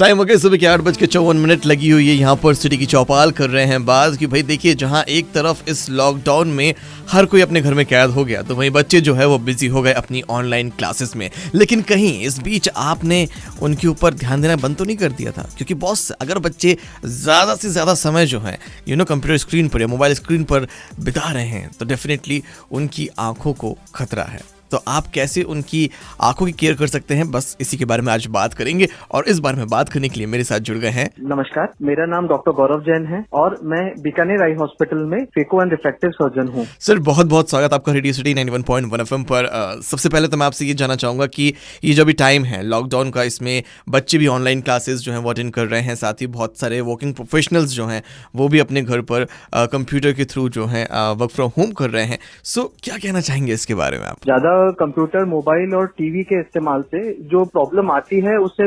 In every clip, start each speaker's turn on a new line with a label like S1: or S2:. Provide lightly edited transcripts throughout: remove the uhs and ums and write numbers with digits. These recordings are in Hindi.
S1: टाइम हो गया सुबह के 8:54 लगी हुई है। यहाँ पर सिटी की चौपाल कर रहे हैं बात कि भाई देखिए, जहाँ एक तरफ इस लॉकडाउन में हर कोई अपने घर में कैद हो गया, तो वहीं बच्चे जो है वो बिजी हो गए अपनी ऑनलाइन क्लासेस में। लेकिन कहीं इस बीच आपने उनके ऊपर ध्यान देना बंद तो नहीं कर दिया था? क्योंकि बॉस, अगर बच्चे ज़्यादा से ज़्यादा समय जो है कंप्यूटर स्क्रीन पर या मोबाइल स्क्रीन पर बिता रहे हैं, तो डेफिनेटली उनकी आंखों को खतरा है। तो आप कैसे उनकी आंखों की केयर कर सकते हैं, बस इसी के बारे में आज बात करेंगे। और इस बारे में बात करने के लिए मेरे साथ जुड़ गए हैं।
S2: नमस्कार, मेरा नाम डॉक्टर गौरव जैन है और मैं बीकानेर आई हॉस्पिटल में फेको एंड रिफ्रैक्टिव सर्जन हूँ।
S1: सर, बहुत बहुत स्वागत आपका रेडियो सिटी 91.1 FM पर। सबसे पहले तो मैं आपसे ये जानना चाहूंगा कि ये जो भी टाइम है लॉकडाउन का, इसमें बच्चे भी ऑनलाइन क्लासेस जो हैं वो अटेंड कर रहे हैं, साथ ही बहुत सारे वर्किंग प्रोफेशनल्स जो हैं वो भी अपने घर पर कंप्यूटर के थ्रू जो है वर्क फ्रॉम होम कर रहे हैं। सो क्या कहना चाहेंगे इसके बारे में आप?
S2: ज्यादा कंप्यूटर, मोबाइल और टीवी के इस्तेमाल से जो प्रॉब्लम आती है उसे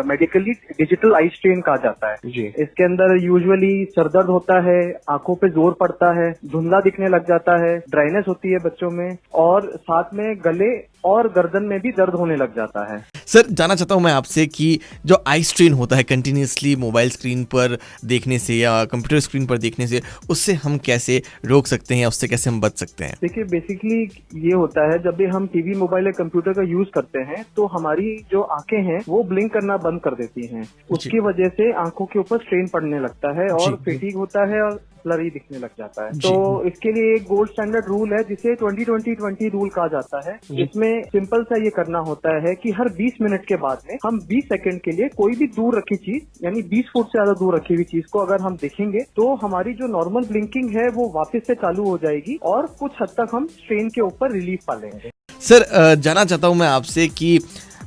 S2: मेडिकली डिजिटल आई स्ट्रेन कहा जाता है जी। इसके अंदर यूजुअली सरदर्द होता है, आंखों पे जोर पड़ता है, धुंधला दिखने लग जाता है, ड्राइनेस होती है बच्चों में और साथ में गले और गर्दन में भी दर्द होने लग जाता है।
S1: सर, जानना चाहता हूं मैं आपसे कि जो आई स्ट्रेन होता है कंटिन्यूसली मोबाइल स्क्रीन पर देखने से या कंप्यूटर स्क्रीन पर देखने से, उससे हम कैसे रोक सकते हैं या उससे कैसे हम बच सकते हैं?
S2: देखिए, बेसिकली ये होता है जब भी हम टीवी, मोबाइल या कंप्यूटर का यूज करते हैं तो हमारी जो आंखें हैं वो ब्लिंक करना बंद कर देती हैं। उसकी वजह से आंखों के ऊपर स्ट्रेन पड़ने लगता है और फेटीग होता है और ब्लरी दिखने लग जाता है। तो इसके लिए एक गोल्ड स्टैंडर्ड रूल है जिसे 20-20-20 रूल कहा जाता है। इसमें सिंपल सा ये करना होता है कि हर 20 मिनट के बाद में हम 20 सेकंड के लिए कोई भी दूर रखी चीज, यानी 20 फुट से ज्यादा दूर रखी हुई चीज को अगर हम देखेंगे तो हमारी जो नॉर्मल ब्लिंकिंग है वो वापस से चालू हो जाएगी और कुछ हद तक हम स्ट्रेन के ऊपर रिलीफ पा लेंगे।
S1: सर, जानना चाहता हूं मैं आपसे कि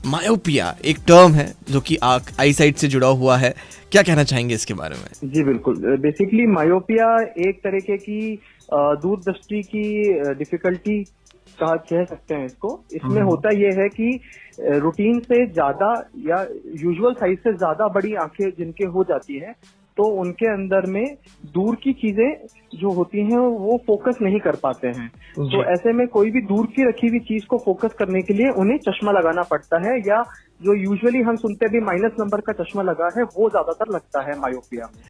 S1: मायोपिया एक टर्म है जो कि आई साइट से जुड़ा हुआ है, क्या कहना चाहेंगे इसके बारे में?
S2: जी बिल्कुल, बेसिकली मायोपिया एक तरीके की दूरदृष्टि की डिफिकल्टी कह सकते हैं इसको। इसमें होता यह है कि रूटीन से ज्यादा या यूजुअल साइज से ज्यादा बड़ी आंखें जिनके हो जाती है तो उनके अंदर में दूर की चीजें जो होती हैं वो फोकस नहीं कर पाते हैं। तो ऐसे में कोई भी दूर की रखी हुई चीज को फोकस करने के लिए उन्हें चश्मा लगाना पड़ता है, या जो यूजुअली हम सुनते भी माइनस नंबर का चश्मा लगा है वो ज्यादातर लगता है मायोपिया में।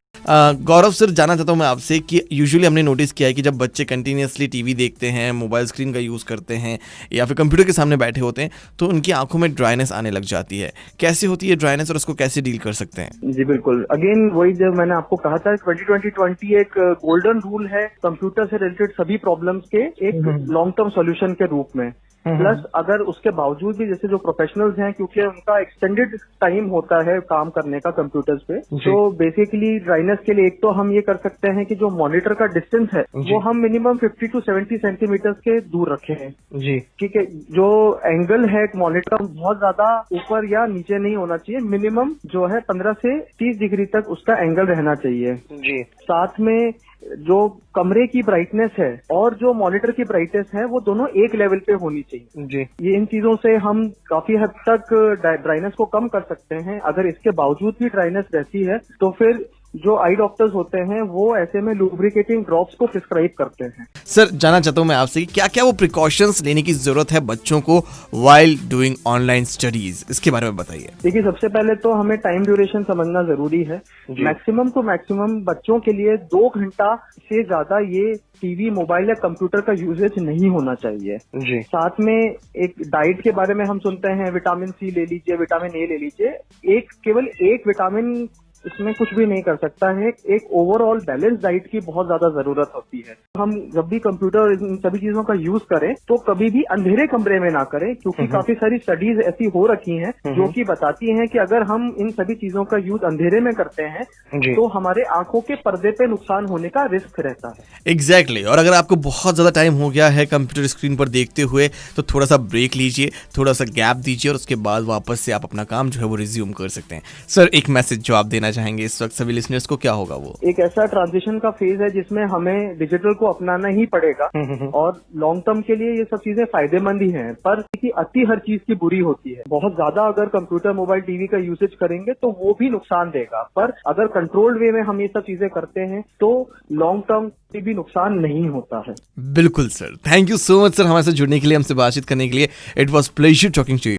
S1: गौरव सर, जानना चाहता हूं मैं आपसे कि यूजुअली हमने नोटिस किया है कि जब बच्चे कंटिन्यूसली टीवी देखते हैं, मोबाइल स्क्रीन का यूज़ करते हैं या फिर कंप्यूटर के सामने बैठे होते हैं तो उनकी आंखों में ड्राइनेस आने लग जाती है। कैसे होती है ड्राइनेस और उसको कैसे डील कर सकते हैं?
S2: जी बिल्कुल, अगेन वही जब मैंने आपको कहा था 20-20-20 एक गोल्डन रूल है कंप्यूटर से रिलेटेड सभी प्रॉब्लम्स के एक लॉन्ग टर्म सोल्यूशन के रूप में। प्लस अगर उसके बावजूद भी जैसे जो प्रोफेशनल्स हैं, क्योंकि उनका एक्सटेंडेड टाइम होता है काम करने का कंप्यूटर्स पे, तो बेसिकली ड्राइनेस के लिए एक तो हम ये कर सकते हैं कि जो मॉनिटर का डिस्टेंस है वो हम मिनिमम 50 to 70 सेंटीमीटर के दूर रखे हैं जी। ठीक है, जो एंगल है मॉनिटर का बहुत ज्यादा ऊपर या नीचे नहीं होना चाहिए, मिनिमम जो है 15 से 30 डिग्री तक उसका एंगल रहना चाहिए जी। साथ में जो कमरे की ब्राइटनेस है और जो मॉनिटर की ब्राइटनेस है वो दोनों एक लेवल पे होनी चाहिए जी। ये इन चीजों से हम काफी हद तक ड्राइनेस को कम कर सकते हैं। अगर इसके बावजूद भी ड्राइनेस रहती है तो फिर जो आई डॉक्टर्स होते हैं वो ऐसे में लुब्रिकेटिंग ड्रॉप्स को प्रिस्क्राइब करते हैं।
S1: सर, जानना चाहता हूं मैं आपसे कि क्या क्या वो प्रिकॉशंस लेने की जरूरत है बच्चों को व्हाइल डूइंग ऑनलाइन स्टडीज, इसके बारे में बताइए।
S2: देखिए, सबसे पहले तो हमें टाइम ड्यूरेशन समझना जरूरी है। मैक्सिमम टू मैक्सिमम बच्चों के लिए 2 घंटा से ज्यादा ये टीवी, मोबाइल या कंप्यूटर का यूजेज नहीं होना चाहिए जी। साथ में एक डाइट के बारे में हम सुनते हैं, विटामिन सी ले लीजिए, विटामिन ए ले लीजिए। केवल एक विटामिन इसमें कुछ भी नहीं कर सकता है। एक ओवरऑल बैलेंस डाइट की बहुत ज्यादा जरूरत होती है। हम जब भी कंप्यूटर इन सभी चीजों का यूज करें तो कभी भी अंधेरे कमरे में ना करें, क्योंकि काफी सारी स्टडीज ऐसी हो रखी हैं जो कि बताती हैं कि अगर हम इन सभी चीजों का यूज अंधेरे में करते हैं तो हमारे आंखों के पर्दे पे नुकसान होने का रिस्क रहता है।
S1: एग्जैक्टली। और अगर आपको बहुत ज्यादा टाइम हो गया है कंप्यूटर स्क्रीन पर देखते हुए तो थोड़ा सा ब्रेक लीजिए, थोड़ा सा गैप दीजिए और उसके बाद वापस से आप अपना काम जो है वो रिज्यूम कर सकते हैं। सर, एक मैसेज जो आप देना चाहेंगे इस वक्त सभी लिसनर्स को, क्या होगा वो?
S2: एक ऐसा ट्रांजिशन का फेज है जिसमें हमें डिजिटल को अपनाना ही पड़ेगा और लॉन्ग टर्म के लिए ये सब चीजें फायदेमंद ही हैं, पर अति हर चीज की बुरी होती है। बहुत ज्यादा अगर कंप्यूटर, मोबाइल, टीवी का यूसेज करेंगे तो वो भी नुकसान देगा, पर अगर कंट्रोल्ड वे में हम ये सब चीजें करते हैं तो लॉन्ग टर्म भी नुकसान नहीं होता है।
S1: बिल्कुल sir, thank you so much sir हमारे साथ जुड़ने के लिए, हमसे बातचीत करने के लिए। It was pleasure talking to you.